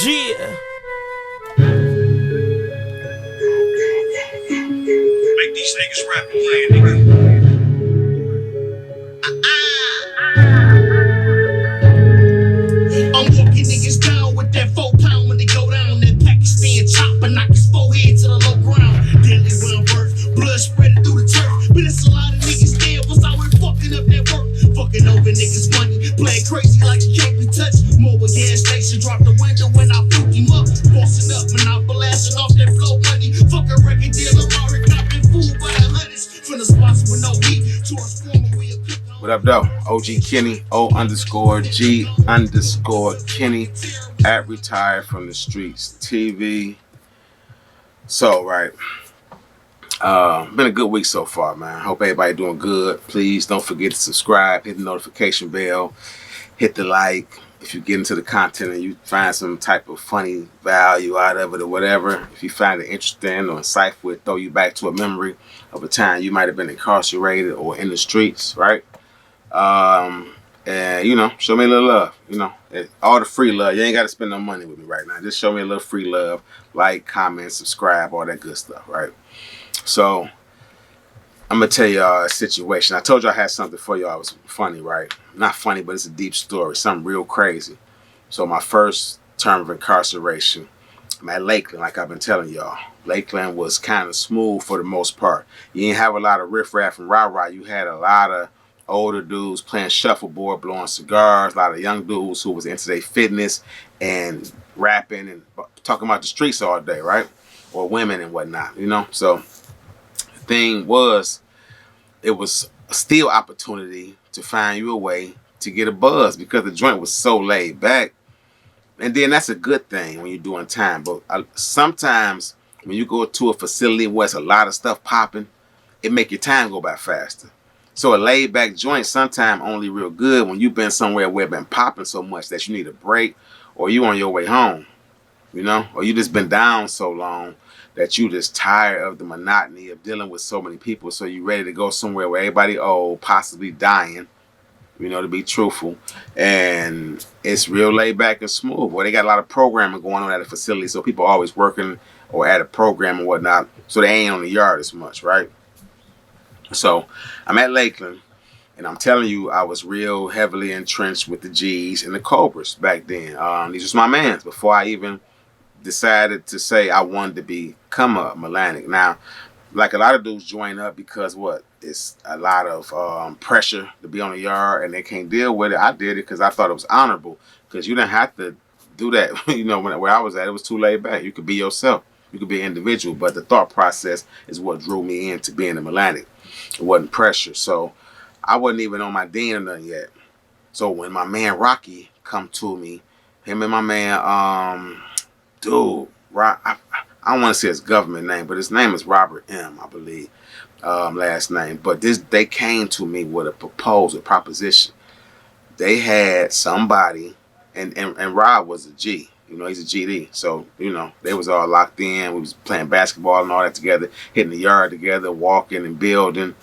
Yeah. Make these niggas rap and play, nigga. I'm walking niggas down with that 4 pound when they go down. That Pakistan chop and knock his forehead to the low ground. Deadly round birth, blood spreading through the turf. But it's a lot of niggas dead was out here fucking up that work. Fucking over niggas' money, playing crazy like you can't be touched. Mobile gas station, drop the window when I boot him up. Bossing up, monopolizing off that flow money. Fuck a record deal, I'm already copping food by the hundreds. From the spots with no heat to a former we have picked on. What up, though? OG Kenny, O_G_Kenny, at Retired from the Streets TV. So, right. Been a good week so far, man. Hope everybody doing good. Please don't forget to subscribe, hit the notification bell, hit the like. If you get into the content and you find some type of funny value out of it or whatever, if you find it interesting or insightful, it throw you back to a memory of a time you might have been incarcerated or in the streets, right? And show me a little love, all the free love. You ain't got to spend no money with me right now. Just show me a little free love, like, comment, subscribe, all that good stuff, right? So I'm gonna tell y'all a situation. I told you I had something for y'all. It was funny, right? Not funny, but it's a deep story, something real crazy. So my first term of incarceration, I'm at Lakeland, like I've been telling y'all. Lakeland was kind of smooth for the most part. You didn't have a lot of riffraff and rah-rah. You had a lot of older dudes playing shuffleboard, blowing cigars, a lot of young dudes who was into their fitness and rapping and talking about the streets all day, right? Or women and whatnot, So the thing was, it was a steal opportunity to find you a way to get a buzz because the joint was so laid back. And then that's a good thing when you're doing time. But sometimes when you go to a facility where there's a lot of stuff popping, it make your time go by faster. So a laid back joint sometimes only real good when you've been somewhere where it been popping so much that you need a break, or you on your way home, or you just been down so long that you just tired of the monotony of dealing with so many people. So you ready to go somewhere where everybody old, possibly dying, to be truthful. And it's real laid back and smooth. Well, they got a lot of programming going on at the facility. So people are always working or at a program and whatnot. So they ain't on the yard as much, right? So I'm at Lakeland, and I'm telling you, I was real heavily entrenched with the G's and the Cobras back then. These was my mans before I even decided to say I wanted to become a Melanic. Now, like a lot of dudes join up because it's a lot of pressure to be on the yard and they can't deal with it. I did it because I thought it was honorable, because you didn't have to do that. Where I was at, it was too laid back. You could be yourself. You could be an individual, but the thought process is what drew me into being a Melanic. It wasn't pressure. So I wasn't even on my dean or nothing yet. So when my man Rocky come to me, him and my man, dude, I don't want to say his government name, but his name is Robert M., I believe, last name. But they came to me with a proposition. They had somebody, and Rob was a G. He's a GD. So, they was all locked in. We was playing basketball and all that together, hitting the yard together, walking and building.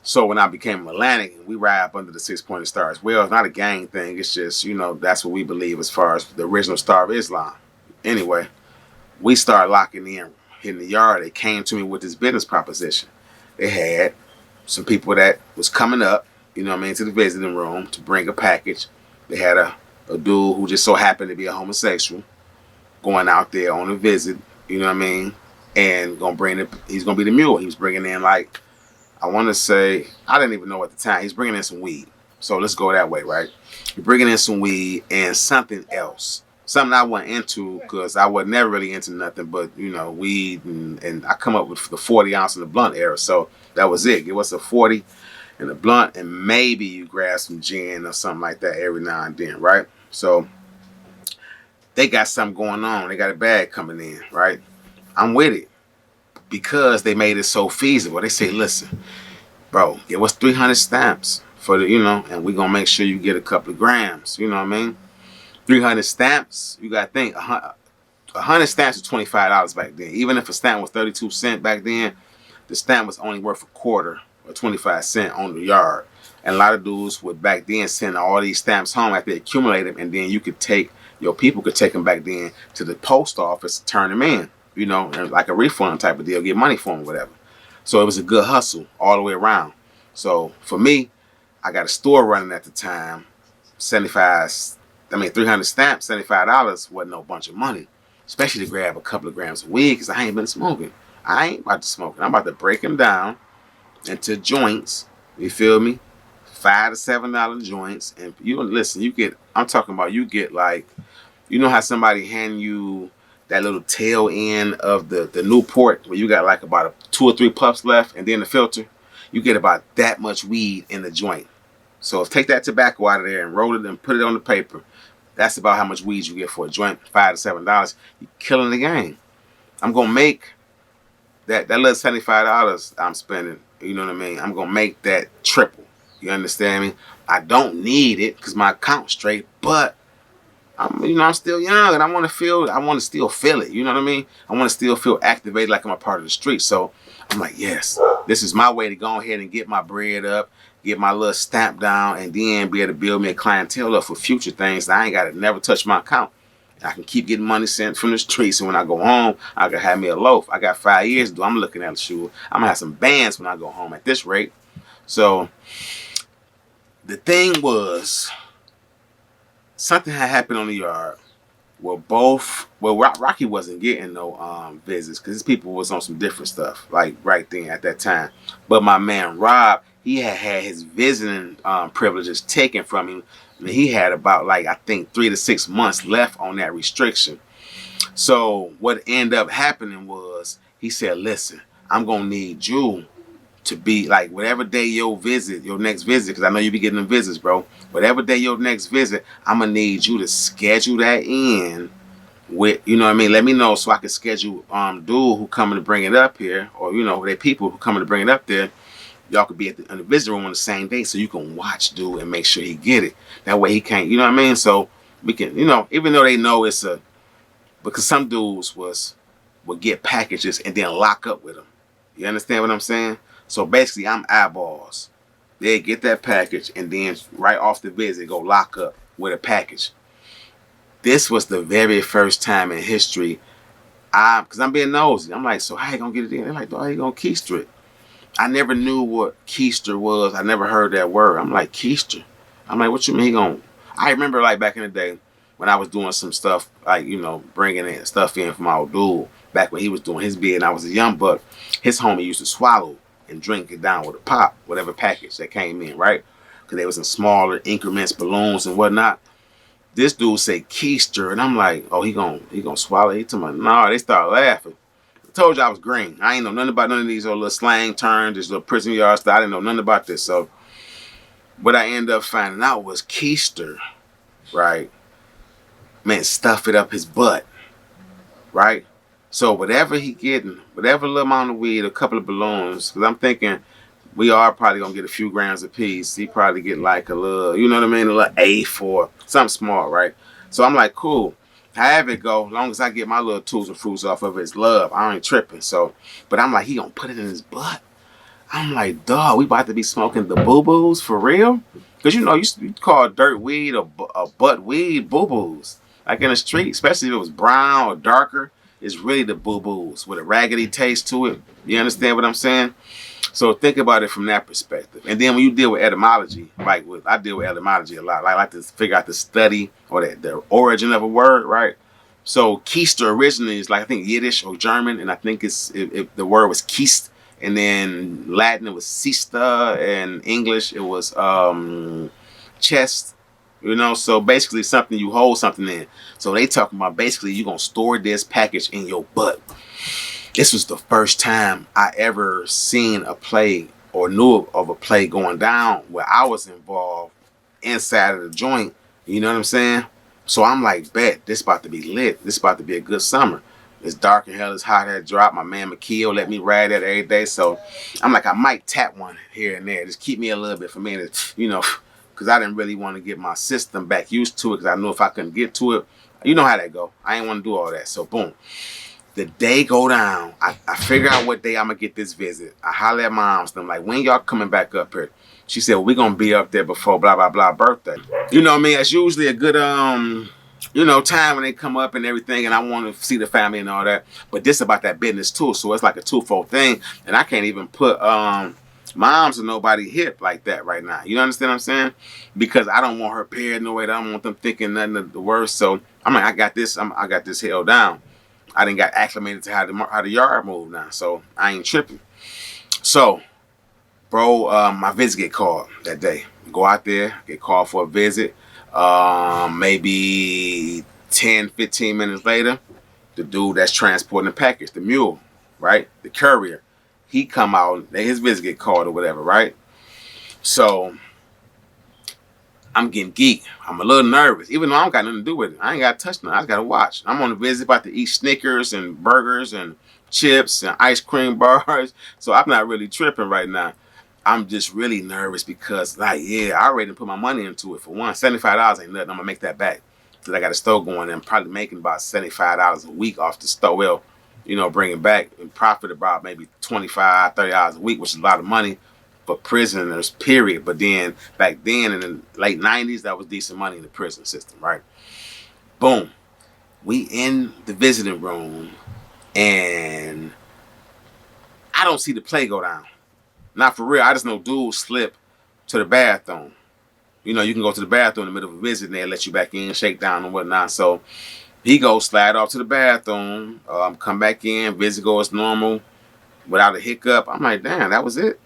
So when I became Atlantic, we ride up under the 6-pointed stars. Well, it's not a gang thing. It's just, that's what we believe as far as the original Star of Islam. Anyway, we started locking in, hitting the yard. They came to me with this business proposition. They had some people that was coming up, to the visiting room to bring a package. They had a dude who just so happened to be a homosexual going out there on a visit, and he's gonna be the mule. He was bringing in, like, I want to say, I didn't even know at the time, he's bringing in some weed. So let's go that way, right? He's bringing in some weed and something else. Something I wasn't into, because I was never really into nothing but, weed. And I come up with the 40 ounce in the blunt era. So that was it. Give us a 40 and a blunt, and maybe you grab some gin or something like that every now and then, right? So they got something going on. They got a bag coming in, right? I'm with it because they made it so feasible. They say, listen, bro, give us 300 stamps for the, and we're going to make sure you get a couple of grams. You know what I mean? 300 stamps, you got to think, 100 stamps was $25 back then. Even if a stamp was 32 cents back then, the stamp was only worth a quarter or 25 cents on the yard. And a lot of dudes would back then send all these stamps home after they accumulate them, and then you could take your people could take them back then to the post office, turn them in, you know, and like a refund type of deal, get money for them, whatever. So it was a good hustle all the way around. So for me, I got a store running at the time, 300 stamps, $75 wasn't no bunch of money, especially to grab a couple of grams of weed, because I ain't been smoking. I ain't about to smoke it. I'm about to break them down into joints. You feel me? $5 to $7 joints, and you listen. You get. I'm talking about. You get like, you know how somebody hand you that little tail end of the Newport where you got like about 2 or 3 puffs left, and then the filter. You get about that much weed in the joint. So take that tobacco out of there and roll it and put it on the paper. That's about how much weed you get for a joint, $5 to $7. You're killing the game. I'm gonna make that little $75 I'm spending. You know what I mean? I'm gonna make that triple. You understand me? I don't need it because my account's straight, but I'm still young and I want to still feel it. You know what I mean? I want to still feel activated like I'm a part of the street. So I'm like, yes, this is my way to go ahead and get my bread up, get my little stamp down, and then be able to build me a clientele up for future things. I ain't got to never touch my account. I can keep getting money sent from the streets, and when I go home, I can have me a loaf. I got 5 years to do. I'm looking at the shoe. I'm gonna have some bands when I go home at this rate. So the thing was, something had happened on the yard. Rocky wasn't getting no visits because his people was on some different stuff, like right then at that time. But my man Rob, he had his visiting privileges taken from him. And he had about, like, I think 3 to 6 months left on that restriction. So what ended up happening was he said, listen, I'm gonna need you to be like, whatever day your next visit, because I know you be getting them visits, bro. Whatever day your next visit, I'm gonna need you to schedule that in with, you know what I mean? Let me know so I can schedule dude who coming to bring it up here, or you know, they people who coming to bring it up there. Y'all could be in the visitor room on the same day, so you can watch dude and make sure he get it. That way he can't, you know what I mean? So we can, you know, even though they know it's because some dudes would get packages and then lock up with them. You understand what I'm saying? So basically, I'm eyeballs. They get that package and then right off the visit, go lock up with a package. This was the very first time in history, because I'm being nosy. I'm like, so how you gonna get it in? They're like, how you gonna keister it? I never knew what keister was. I never heard that word. I'm like, keister? I'm like, what you mean he gonna? I remember like back in the day when I was doing some stuff, like, you know, bringing in stuff in from my old dude, back when he was doing his bid and I was a young buck, his homie used to swallow and drink it down with a pop, whatever package that came in, right? Because they was in smaller increments, balloons and whatnot. This dude said keister, and I'm like, oh, he gonna swallow? He told me, no, they started laughing. I told you I was green. I ain't know nothing about none of these little slang terms, this little prison yard stuff. I didn't know nothing about this. So what I ended up finding out was keister, right, meant stuff it up his butt, right? So whatever he getting, whatever little amount of weed, a couple of balloons, because I'm thinking we are probably going to get a few grams a piece. He probably get like a little, you know what I mean, a little eighth or something small, right? So I'm like, cool. However it go, as long as I get my little tools and fruits off of his love, I ain't tripping. So, but I'm like, he gonna put it in his butt. I'm like, dog, we about to be smoking the boo-boos for real? Because, you know, you call dirt weed or butt weed boo-boos. Like in the street, especially if it was brown or darker, it's really the boo-boos with a raggedy taste to it. You understand what I'm saying? So think about it from that perspective. And then when you deal with etymology, like I deal with etymology a lot. I like to figure out the study or the origin of a word, right? So keister originally is like, I think, Yiddish or German, and I think the word was keist, and then Latin it was siesta, and English it was chest. You know, so basically something you hold something in. So they talking about basically you gonna store this package in your butt. This was the first time I ever seen a play or knew of a play going down where I was involved inside of the joint. You know what I'm saying? So I'm like, bet, this about to be lit. This about to be a good summer. It's dark and hell, it's hot at drop. My man McKeel let me ride that every day. So I'm like, I might tap one here and there. Just keep me a little bit for me to, you know, because I didn't really want to get my system back used to it because I knew if I couldn't get to it, you know how that go. I ain't want to do all that. So boom. The day go down, I figure out what day I'm going to get this visit. I holler at moms. I'm like, when y'all coming back up here? She said, well, we're gonna be up there before blah blah blah birthday. You know what I mean? It's usually a good time when they come up and everything, and I want to see the family and all that. But this about that business too, so it's like a twofold thing, and I can't even put moms or nobody hip like that right now. You understand what I'm saying? Because I don't want her paranoid. I don't want them thinking nothing of the worst. So I'm like, I got this. I got this held down. I didn't got acclimated to how the yard move now, so I ain't tripping. So, bro, my visit get called that day. Go out there, get called for a visit. Maybe 10, 15 minutes later, the dude that's transporting the package, the mule, right? The courier, he come out, his visit get called or whatever, right? So I'm getting geeked. I'm a little nervous, even though I don't got nothing to do with it. I ain't got to touch nothing. I just got to watch. I'm on a visit, about to eat Snickers and burgers and chips and ice cream bars. So I'm not really tripping right now. I'm just really nervous because, like, yeah, I already put my money into it. For one, $75 ain't nothing. I'm gonna make that back because I got a store going and I'm probably making about $75 a week off the store. Well, bringing back and profit about maybe $25, $30 a week, which is a lot of money for prisoners, period. But then back then in the late 90s, that was decent money in the prison system, right? Boom. We in the visiting room and I don't see the play go down. Not for real. I just know dudes slip to the bathroom. You can go to the bathroom in the middle of a visit and they'll let you back in, shake down and whatnot. So he goes slide off to the bathroom, come back in, visit goes normal without a hiccup. I'm like, damn, that was it.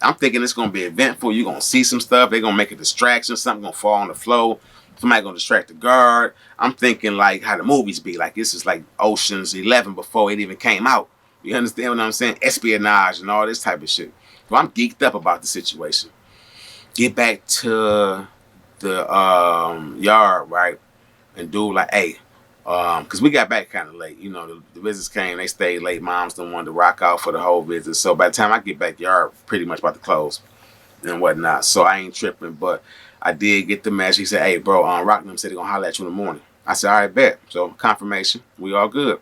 I'm thinking it's going to be eventful. You're going to see some stuff. They're going to make a distraction. Something going to fall on the floor. Somebody going to distract the guard. I'm thinking like how the movies be. Like this is like Ocean's 11 before it even came out. You understand what I'm saying? Espionage and all this type of shit. So I'm geeked up about the situation. Get back to the yard, right? And dude like, hey, because we got back kind of late. The visitors came, they stayed late. Moms don't want to rock out for the whole visit. So by the time I get back, yard pretty much about to close and whatnot. So I ain't tripping, but I did get the message. He said, hey, bro, Rocknum said they're going to holler at you in the morning. I said, all right, bet. So confirmation, we all good.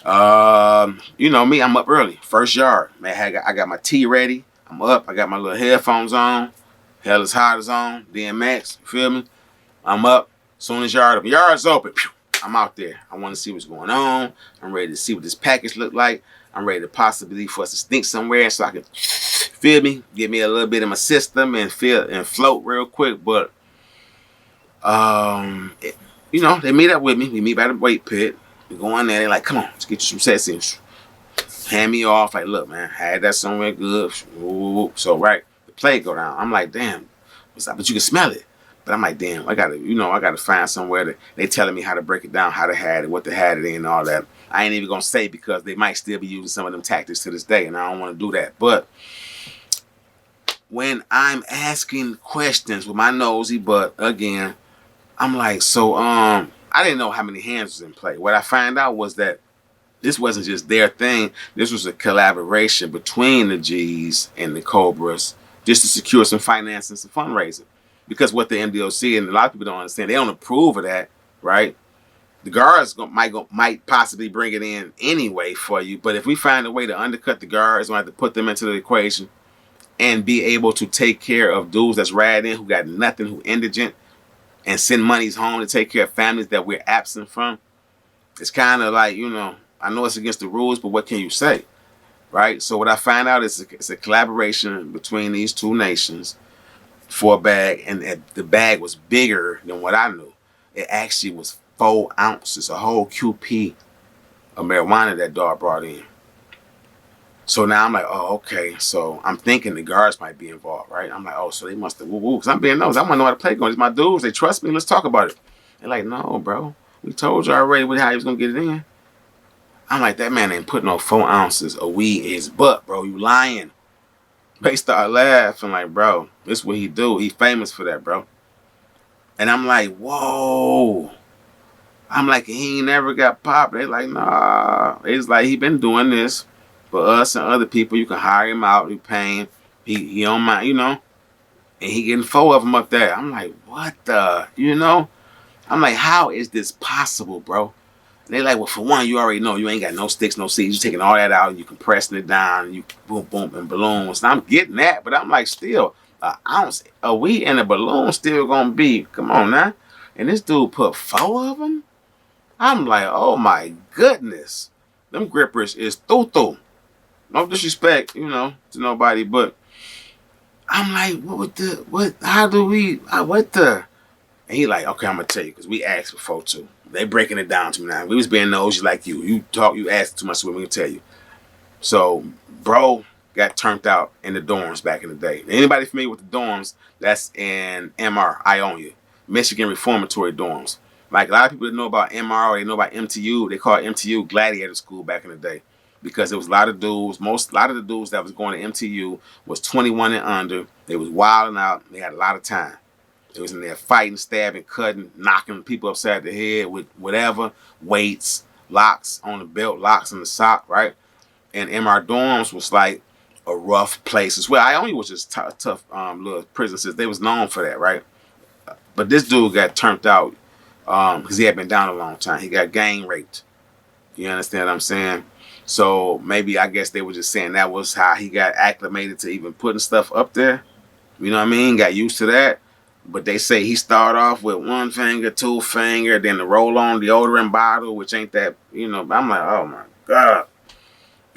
Me, I'm up early. First yard. Man, I got my tea ready. I'm up. I got my little headphones on. Hell is hot is on. DMX. You feel me? I'm up. Soon as yard's open, I'm out there. I want to see what's going on. I'm ready to see what this package look like. I'm ready to possibly for us to sneak somewhere so I can, feel me, get me a little bit in my system and feel and float real quick. But they meet up with me. We meet by the weight pit. We go in there. They're like, come on, let's get you some sets. Hand me off. Like, look, man, had that somewhere good. So right, the play go down. I'm like, damn, what's up? But you can smell it. But I'm like, damn, I gotta find somewhere that they telling me how to break it down, how to had it, what to had it in, and all that. I ain't even gonna say because they might still be using some of them tactics to this day, and I don't want to do that. But when I'm asking questions with my nosy butt again, I'm like, so I didn't know how many hands was in play. What I found out was that this wasn't just their thing. This was a collaboration between the G's and the Cobras just to secure some finance and some fundraising. Because what the MDOC and a lot of people don't understand, they don't approve of that, right? The guards might possibly bring it in anyway for you, but if we find a way to undercut the guards, we have to put them into the equation and be able to take care of dudes that's riding in who got nothing, who indigent, and send monies home to take care of families that we're absent from. It's kind of like, I know it's against the rules, but what can you say, right? So what I find out is it's a collaboration between these two nations for a bag, and the bag was bigger than what I knew. It actually was 4 ounces, a whole QP of marijuana that dog brought in. So now I'm like, oh, okay. So I'm thinking the guards might be involved, right? I'm like, oh, so they must have woo-woo. Because I'm being nosy. I want to know how to play going. It's my dudes. They trust me. Let's talk about it. They're like, no, bro. We told you already how he was going to get it in. I'm like, that man ain't put no 4 ounces of weed in his butt, bro. You lying. They start laughing like, bro, this is what he do. He famous for that, bro. And I'm like, whoa. I'm like, he ain't never got popped. They like, nah. It's like, he been doing this for us and other people. You can hire him out. You pay him. He don't mind, and he getting 4 of them up there. I'm like, what the, I'm like, how is this possible, bro? And they like, well, for one, you already know you ain't got no sticks, no seeds. You taking all that out and you compressing it down and you boom, boom, and balloons. And I'm getting that, but I'm like, still, An ounce of weed in a balloon still gonna be, come on now. And this dude put 4 of them. I'm like, oh my goodness. Them grippers is thoo-thoo. No disrespect, to nobody, but I'm like, how do we, what the? And he like, okay, I'm gonna tell you, because we asked before too. They breaking it down to me now. We was being nosy like you. You asked too much, so we can tell you. So, bro got turned out in the dorms back in the day. Anybody familiar with the dorms? That's in MR, Ionia, Michigan Reformatory Dorms. Like a lot of people that know about MR or they know about MTU, they call it MTU Gladiator School back in the day. Because there was a lot of dudes, a lot of the dudes that was going to MTU was 21 and under. They was wilding out. They had a lot of time. They was in there fighting, stabbing, cutting, knocking people upside the head with whatever, weights, locks on the belt, locks in the sock, right? And MR dorms was like a rough place as well. Ionia was just tough little prison since they was known for that, right? But this dude got turned out because he had been down a long time. He got gang raped. You understand what I'm saying? So maybe I guess they were just saying that was how he got acclimated to even putting stuff up there. You know what I mean? Got used to that. But they say he started off with 1 finger, 2 finger, then the roll-on deodorant bottle, which ain't that, I'm like, oh my God.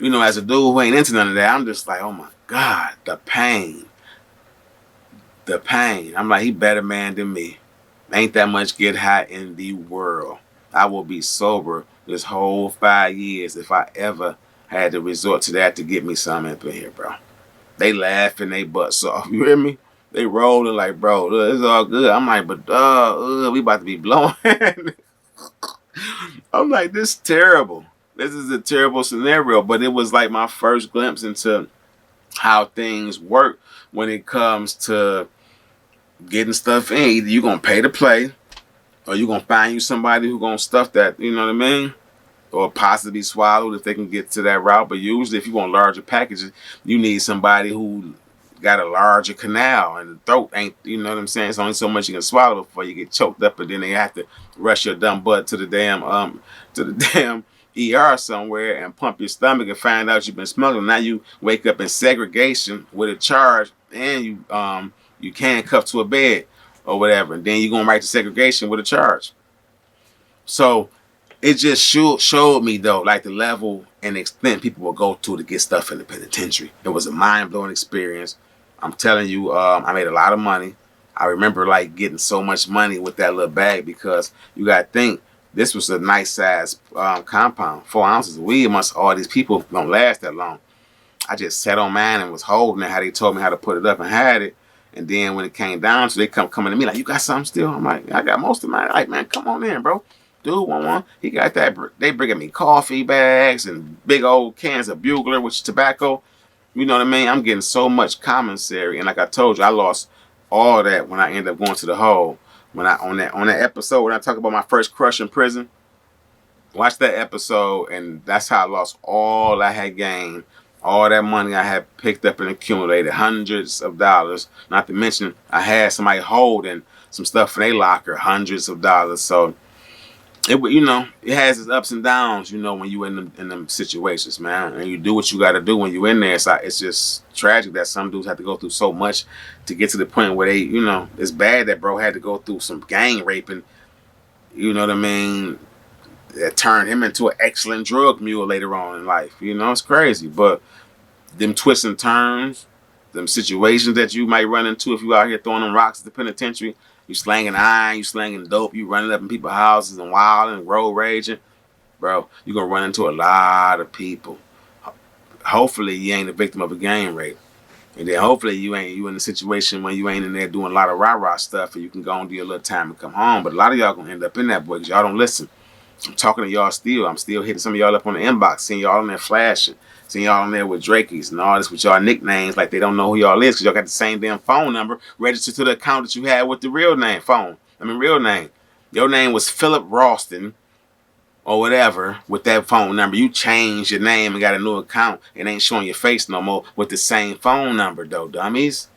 As a dude who ain't into none of that, I'm just like, oh my God, the pain. The pain. I'm like, he better man than me. Ain't that much get high in the world. I will be sober this whole 5 years if I ever had to resort to that to get me something up in here, bro. They laughing they butts off. You hear me? They rolling like, bro, look, it's all good. I'm like, but we about to be blowing. I'm like, this is terrible. This is a terrible scenario. But it was like my first glimpse into how things work when it comes to getting stuff in. Either you're going to pay to play or you're going to find you somebody who's going to stuff that, you know what I mean? Or possibly swallowed if they can get to that route. But usually if you want larger packages, you need somebody who got a larger canal and the throat ain't, you know what I'm saying? It's only so much you can swallow before you get choked up, and then they have to rush your dumb butt to the damn ER somewhere and pump your stomach and find out you've been smuggling. Now you wake up in segregation with a charge and you handcuffed to a bed or whatever. And then you're going right to segregation with a charge. So it just showed me though, like the level and extent people will go to get stuff in the penitentiary. It was a mind-blowing experience. I'm telling you, I made a lot of money. I remember like getting so much money with that little bag because you got to think this was a nice size compound. 4 ounces of weed amongst all these people don't last that long. I just sat on mine and was holding it how they told me how to put it up and had it. And then when it came down, so they coming to me like, you got something still? I'm like, I got most of mine. Like, man, come on in, bro. Dude, one. He got that. They bringing me coffee bags and big old cans of Bugler, which is tobacco. You know what I mean? I'm getting so much commissary, and like I told you, I lost all that when I ended up going to the hole. When I on that episode when I talk about my first crush in prison, watch that episode, and that's how I lost all I had gained, all that money I had picked up and accumulated, hundreds of dollars. Not to mention, I had somebody holding some stuff in their locker, hundreds of dollars. So it has its ups and downs, when you in them situations, man. And you do what you got to do when you in there. It's just tragic that some dudes have to go through so much to get to the point where they, it's bad that bro had to go through some gang raping, you know what I mean, that turned him into an excellent drug mule later on in life. It's crazy. But them twists and turns, them situations that you might run into if you out here throwing them rocks at the penitentiary, you slanging iron, you slanging dope, you running up in people's houses and wilding and road raging, bro, you're going to run into a lot of people. Hopefully you ain't a victim of a gang rape. And then hopefully you in a situation where you ain't in there doing a lot of rah-rah stuff and you can go and do your little time and come home. But a lot of y'all going to end up in that, boy, because y'all don't listen. I'm talking to y'all still. I'm still hitting some of y'all up on the inbox, seeing y'all on there flashing, seeing y'all on there with Drakeys and all this with y'all nicknames like they don't know who y'all is because y'all got the same damn phone number registered to the account that you had with the real name real name. Your name was Philip Ralston or whatever with that phone number. You changed your name and got a new account and ain't showing your face no more with the same phone number though, dummies.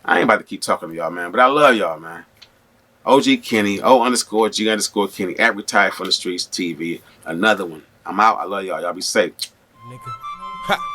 I ain't about to keep talking to y'all, man, but I love y'all, man. OG Kenny, O_G_Kenny, at Retired from the Streets TV. Another one. I'm out. I love y'all. Y'all be safe. Nigga. Ha.